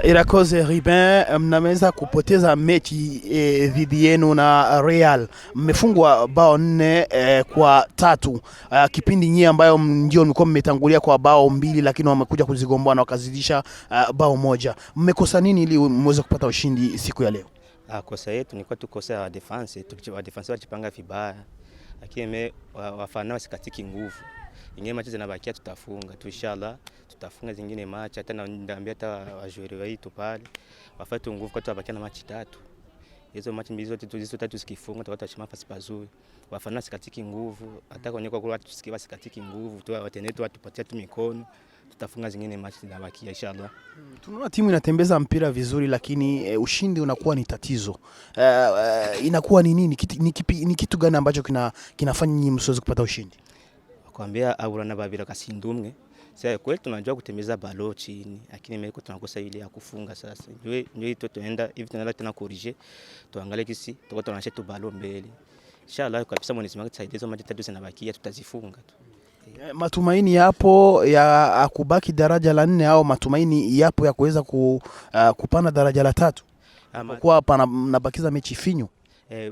Irakoze Ribin, mnaweza kupoteza mechi dhidi yenu na Real. Mmefungwa bao 4 kwa 3. Kipindi nyie ambayo ndio mlikuwa mmetangulia kwa bao 2, lakini wamekuja kuzigomboa na wakazidisha bao 1. Mmekosa nini ili muweze kupata ushindi siku ya leo? Kosa yetu ni kwa tukosa defense, defense wajipanga vibaya. Lakini wafana wasikatiki nguvu. Ingine machi zinabakia tutafunga tu inshallah, tutafunga zingine machi. Hata naambia hata wajuri wetu pale wafate nguvu kwa tubakia na machi 3. Hizo machi mbili zote tatu zikifunga tutachima nafasi pazuri. Wafana sikatiki nguvu, hata kwenye kwa watu tusikie sikatiki nguvu tu, watenetu watu tupatie tu mikono, tutafunga zingine machi zinabakia inshallah. Tunaona timu inatembeza mpira vizuri, lakini ushindi unakuwa ni tatizo. Inakuwa ni nini? Ni kitu gani ambacho kinafanya nyinyi msiweze kupata ushindi? Kwambia aburana babira kasindumwe. Sasa kweli tunajua kutembeza balo chini, lakini meko tunakosa ile ya kufunga sasa. Ndio tunaenda hivi tunaenda tena corriger. Tuangalie kisi tuko tunaacha tu balo mbele. Inshallah kabisa Mwenyezi Mungu tusaidie hizo maji 3 zinabakia tutazifunga tu. Matumaini yapo ya kubaki daraja la 4 au matumaini yapo ya kuweza kupanda daraja la 3? Kwa pana mnabakiza mechi finyo.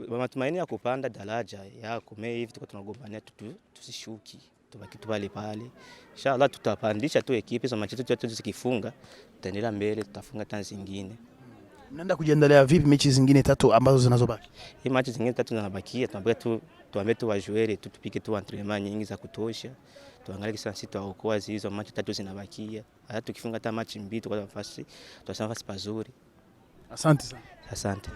Matumaini ya kupanda daraja ya kume hivi tuko tunagombania tusishuki, tubaki tu pale pale. Inshallah tutapandisha tu ekipe hizo machi zetu zikifunga, tutaendelea mbele, tutafunga tena zingine. Mnaenda kujiendelea vipi mechi zingine 3 ambazo zinazobaki? Hii mechi zingine 3 zinabakia, tunabaki tu tuambie tu wajuere tutupike tu entraînement nyingi za kutosha, tuangalie kisa sisi tuokoa hizo match 3 zinabakia, hata tukifunga hata match 2 tukapata nafasi, tutasema nafasi pazuri. Asante sana. Asante.